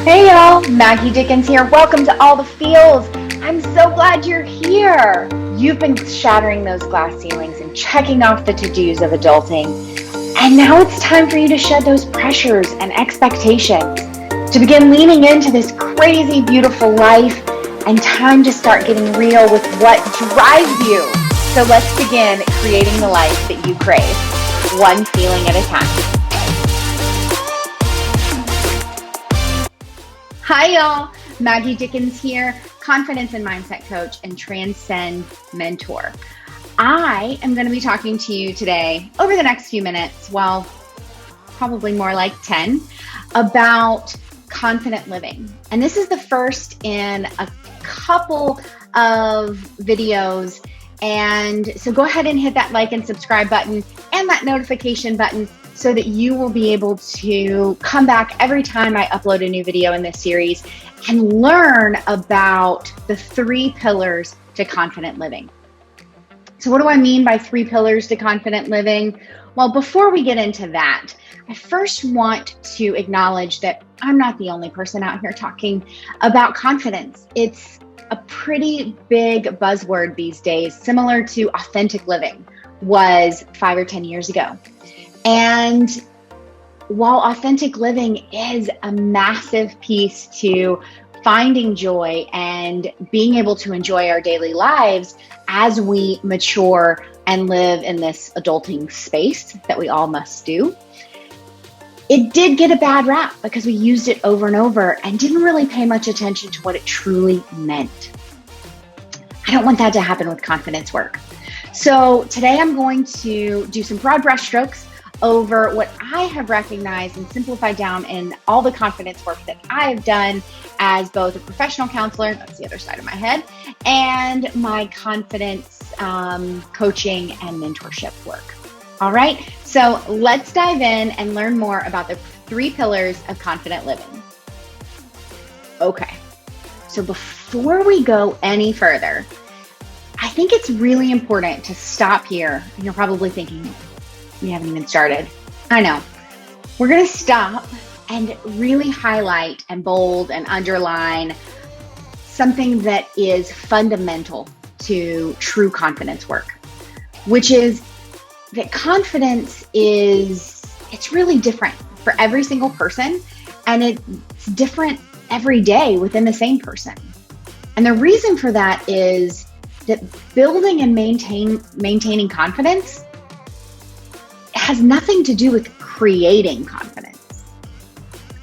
Hey y'all, Maggie Dickens here. Welcome to All the Feels. I'm so glad you're here. You've been shattering those glass ceilings and checking off the to-dos of adulting. And now it's time for you to shed those pressures and expectations, to begin leaning into this crazy, beautiful life, and time to start getting real with what drives you. So let's begin creating the life that you crave, one feeling at a time. Hi y'all, Maggie Dickens here, confidence and mindset coach and Transcend Mentor. I am going to be talking to you today over the next few minutes, well, probably more like 10, about confident living. And this is the first in a couple of videos. And so go ahead and hit that like and subscribe button and that notification button so that you will be able to come back every time I upload a new video in this series and learn about the 3 pillars to confident living. So what do I mean by 3 pillars to confident living? Well, before we get into that, I first want to acknowledge that I'm not the only person out here talking about confidence. It's a pretty big buzzword these days, similar to authentic living was 5 or 10 years ago. And while authentic living is a massive piece to finding joy and being able to enjoy our daily lives as we mature and live in this adulting space that we all must do, it did get a bad rap because we used it over and over and didn't really pay much attention to what it truly meant. I don't want that to happen with confidence work. So today I'm going to do some broad brush strokes over what I have recognized and simplified down in all the confidence work that I have done as both a professional counselor, that's the other side of my head, and my confidence coaching and mentorship work. All right, so let's dive in and learn more about the 3 pillars of confident living. Okay, so before we go any further, I think it's really important to stop here. And you're probably thinking, we haven't even started. I know. We're going to stop and really highlight and bold and underline something that is fundamental to true confidence work, which is that confidence it's really different for every single person, and it's different every day within the same person. And the reason for that is that building and maintaining confidence has nothing to do with creating confidence.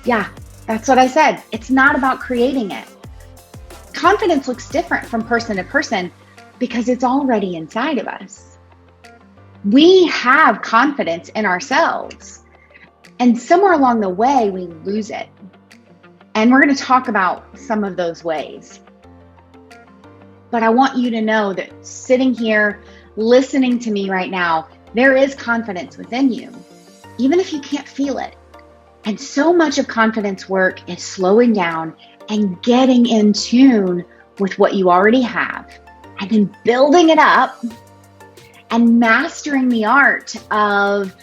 Yeah, that's what I said. It's not about creating it. Confidence looks different from person to person because it's already inside of us. We have confidence in ourselves, and somewhere along the way, we lose it. And we're going to talk about some of those ways. But I want you to know that sitting here, listening to me right now, there is confidence within you, even if you can't feel it. And so much of confidence work is slowing down and getting in tune with what you already have, and then building it up and mastering the art of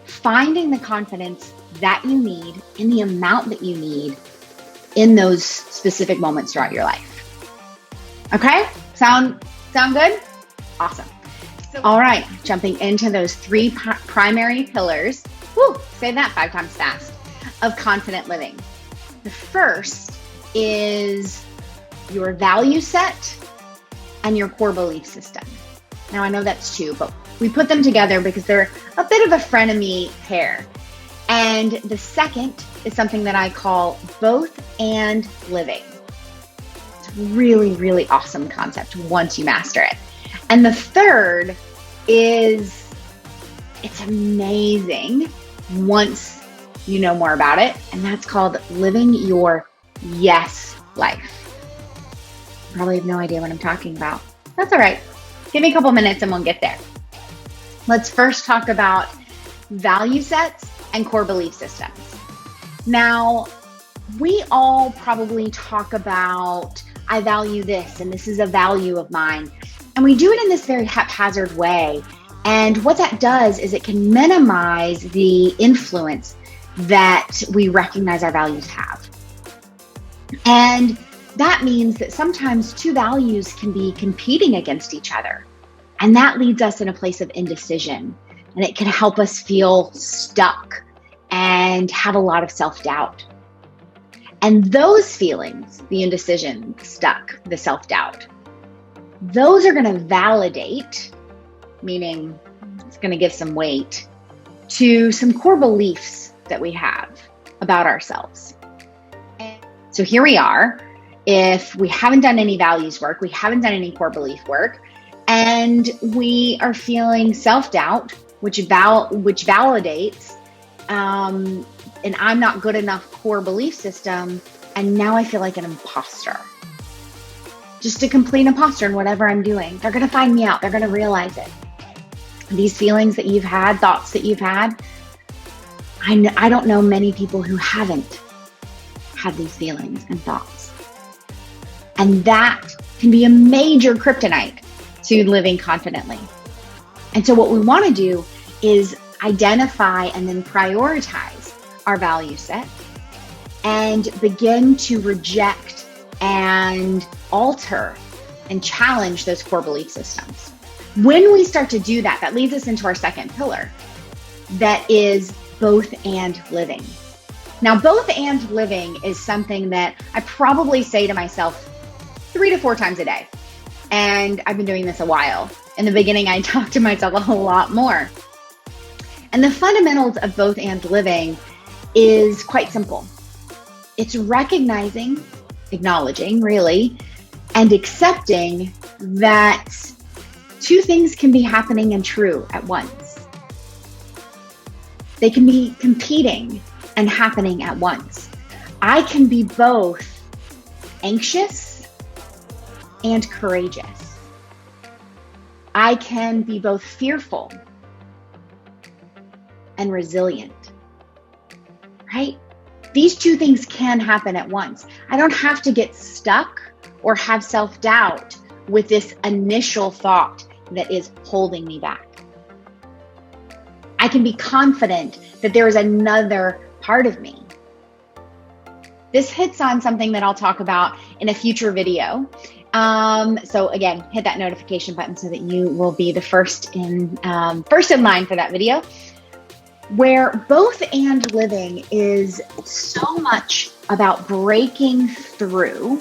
finding the confidence that you need in the amount that you need in those specific moments throughout your life. Okay? Sound good? Awesome. All right, jumping into those 3 primary pillars, say that 5 times fast, of confident living. The first is your value set and your core belief system. Now I know that's 2, but we put them together because they're a bit of a frenemy pair. And the second is something that I call both and living. It's a really, really awesome concept once you master it. And the third is, it's amazing once you know more about it, and that's called living your yes life. You probably have no idea what I'm talking about. That's all right. Give me a couple minutes and we'll get there. Let's first talk about value sets and core belief systems. Now, we all probably talk about, I value this, and this is a value of mine. And we do it in this very haphazard way. And what that does is it can minimize the influence that we recognize our values have. And that means that sometimes two values can be competing against each other. And that leads us in a place of indecision. And it can help us feel stuck and have a lot of self-doubt. And those feelings, the indecision, stuck, the self-doubt, those are going to validate, meaning it's going to give some weight to some core beliefs that we have about ourselves. And so here we are. If we haven't done any values work, we haven't done any core belief work, and we are feeling self-doubt, which validates an I'm not good enough core belief system, and now I feel like an imposter. Just a complete imposter in whatever I'm doing. They're going to find me out. They're going to realize it. These feelings that you've had, thoughts that you've had, I don't know many people who haven't had these feelings and thoughts. And that can be a major kryptonite to living confidently. And so what we want to do is identify and then prioritize our value set and begin to reject and alter and challenge those core belief systems. When we start to do that, that leads us into our second pillar, that is both and living. Now, both and living is something that I probably say to myself 3 to 4 times a day. And I've been doing this a while. In the beginning, I talked to myself a whole lot more. And the fundamentals of both and living is quite simple. It's recognizing, acknowledging really, and accepting that two things can be happening and true at once. They can be competing and happening at once. I can be both anxious and courageous. I can be both fearful and resilient, right? These two things can happen at once. I don't have to get stuck or have self-doubt with this initial thought that is holding me back. I can be confident that there is another part of me. This hits on something that I'll talk about in a future video. So again, hit that notification button so that you will be the first in line for that video. Where both and living is so much about breaking through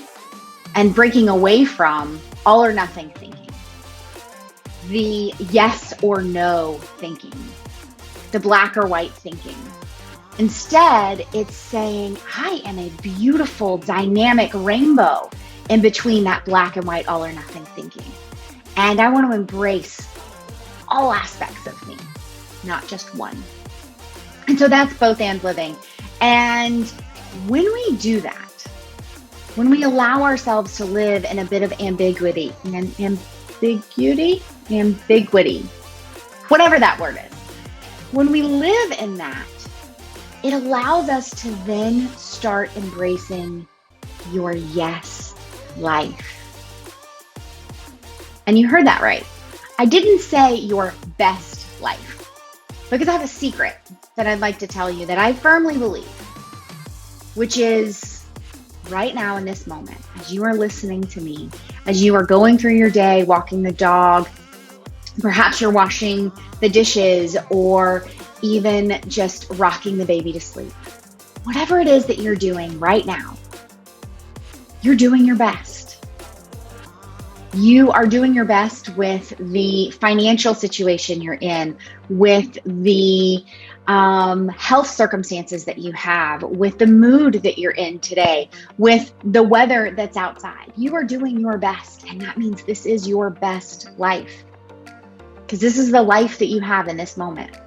and breaking away from all or nothing thinking, the yes or no thinking, the black or white thinking. Instead, it's saying, I am a beautiful, dynamic rainbow in between that black and white, all or nothing thinking. And I want to embrace all aspects of me, not just one. And so that's both and living. And when we do that, when we allow ourselves to live in a bit of ambiguity, whatever that word is, when we live in that, it allows us to then start embracing your yes life. And you heard that right. I didn't say your best life, because I have a secret that I'd like to tell you that I firmly believe, which is right now in this moment, as you are listening to me, as you are going through your day, walking the dog, perhaps you're washing the dishes or even just rocking the baby to sleep. Whatever it is that you're doing right now, you're doing your best. You are doing your best with the financial situation you're in, with the health circumstances that you have, with the mood that you're in today, with the weather that's outside. You are doing your best, and that means this is your best life, because this is the life that you have in this moment.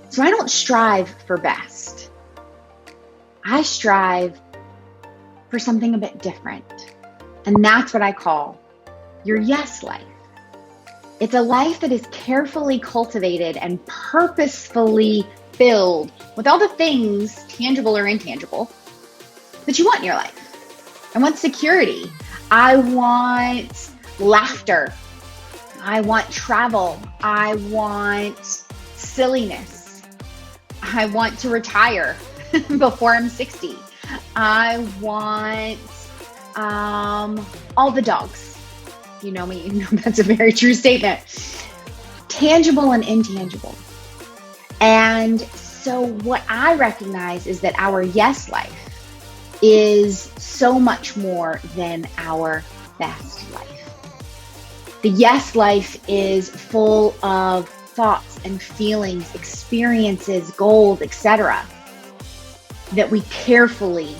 So I don't strive for best. I strive for something a bit different, and that's what I call your yes life. It's a life that is carefully cultivated and purposefully filled with all the things, tangible or intangible, that you want in your life. I want security. I want laughter. I want travel. I want silliness. I want to retire before I'm 60. I want all the dogs. You know me, you know that's a very true statement. Tangible and intangible. And so what I recognize is that our yes life is so much more than our best life. The yes life is full of thoughts and feelings, experiences, goals, etc., that we carefully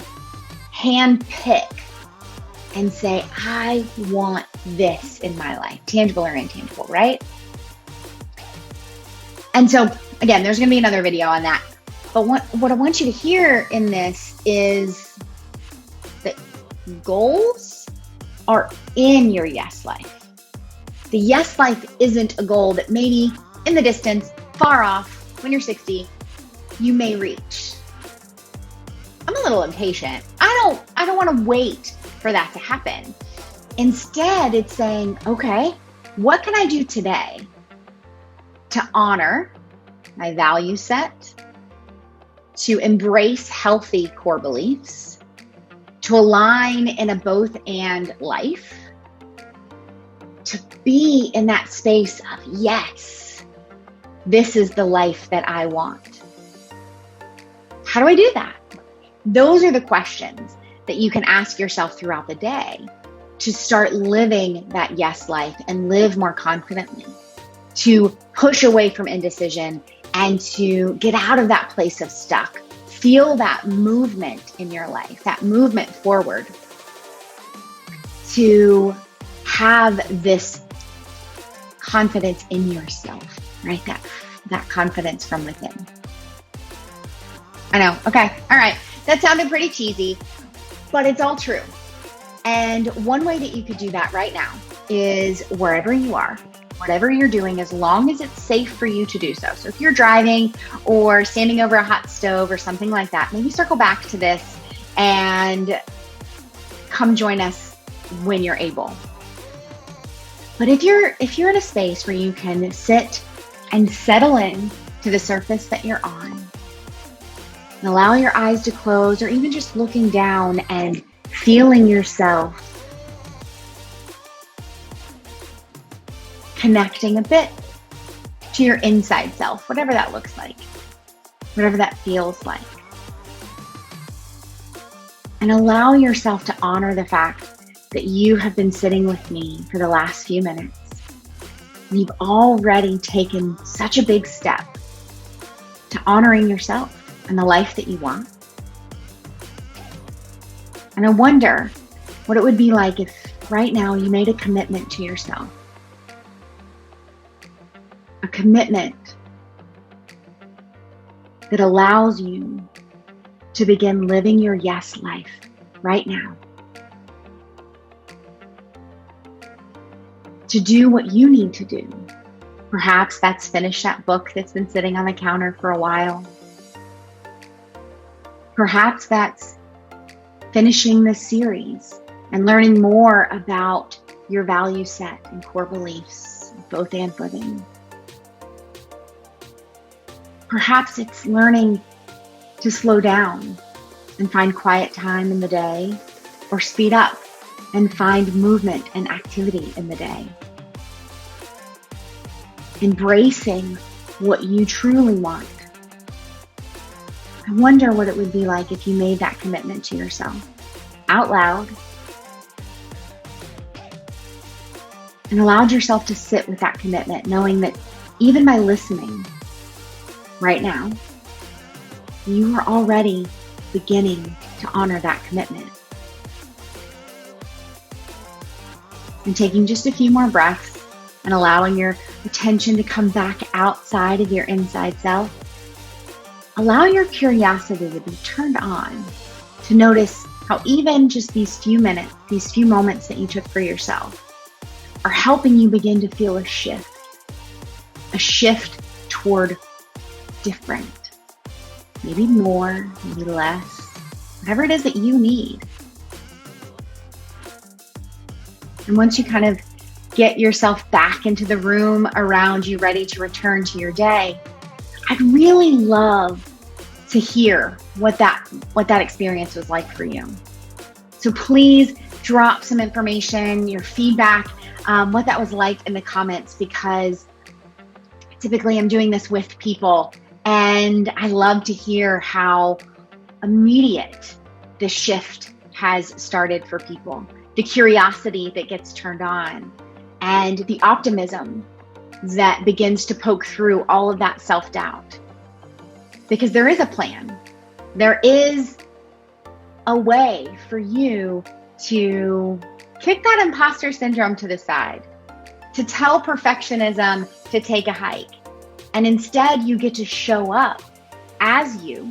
handpick and say, I want this in my life, tangible or intangible, right? And so, again, there's going to be another video on that. But what I want you to hear in this is that goals are in your yes life. The yes life isn't a goal that maybe in the distance, far off, when you're 60, you may reach. I'm a little impatient. I don't want to wait for that to happen. Instead, it's saying, okay, what can I do today to honor my value set, to embrace healthy core beliefs, to align in a both and life, to be in that space of, yes, this is the life that I want. How do I do that? Those are the questions that you can ask yourself throughout the day to start living that yes life and live more confidently, to push away from indecision and to get out of that place of stuck. Feel that movement in your life, that movement forward, to have this confidence in yourself, right? That confidence from within. I know. Okay. All right. That sounded pretty cheesy, but it's all true. And one way that you could do that right now is wherever you are, whatever you're doing, as long as it's safe for you to do so. So if you're driving or standing over a hot stove or something like that, maybe circle back to this and come join us when you're able. But if you're in a space where you can sit and settle in to the surface that you're on, and allow your eyes to close, or even just looking down and feeling yourself connecting a bit to your inside self, whatever that looks like, whatever that feels like. And allow yourself to honor the fact that you have been sitting with me for the last few minutes. You've already taken such a big step to honoring yourself and the life that you want. And I wonder what it would be like if right now you made a commitment to yourself. A commitment that allows you to begin living your yes life right now. To do what you need to do. Perhaps that's finish that book that's been sitting on the counter for a while. Perhaps that's finishing this series and learning more about your value set and core beliefs, both and footing. Perhaps it's learning to slow down and find quiet time in the day, or speed up and find movement and activity in the day. Embracing what you truly want. I wonder what it would be like if you made that commitment to yourself out loud and allowed yourself to sit with that commitment, knowing that even by listening right now, you are already beginning to honor that commitment. And taking just a few more breaths and allowing your attention to come back outside of your inside self. Allow your curiosity to be turned on to notice how even just these few minutes, these few moments that you took for yourself are helping you begin to feel a shift toward different, maybe more, maybe less, whatever it is that you need. And once you kind of get yourself back into the room around you, ready to return to your day, I'd really love to hear what that experience was like for you. So please drop some information, your feedback, what that was like in the comments, because typically I'm doing this with people and I love to hear how immediate the shift has started for people, the curiosity that gets turned on, and the optimism that begins to poke through all of that self-doubt. Because there is a plan. There is a way for you to kick that imposter syndrome to the side, to tell perfectionism to take a hike. And instead, you get to show up as you,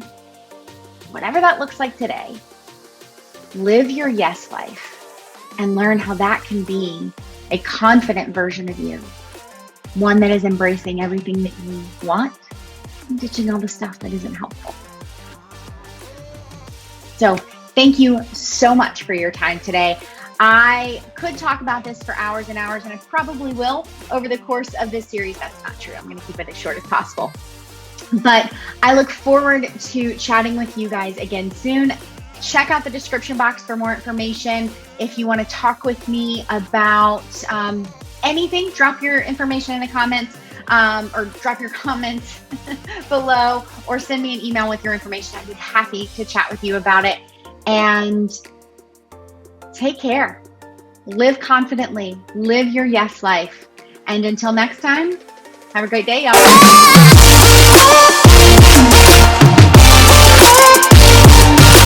whatever that looks like today. Live your yes life and learn how that can be a confident version of you. One that is embracing everything that you want and ditching all the stuff that isn't helpful. So thank you so much for your time today. I could talk about this for hours and hours, and I probably will over the course of this series. That's not true. I'm going to keep it as short as possible. But I look forward to chatting with you guys again soon. Check out the description box for more information. If you want to talk with me about anything, drop your information in the comments, or drop your comments below, or send me an email with your information. I'd be happy to chat with you about it. And take care. Live confidently. Live your yes life. And until next time, have a great day, y'all.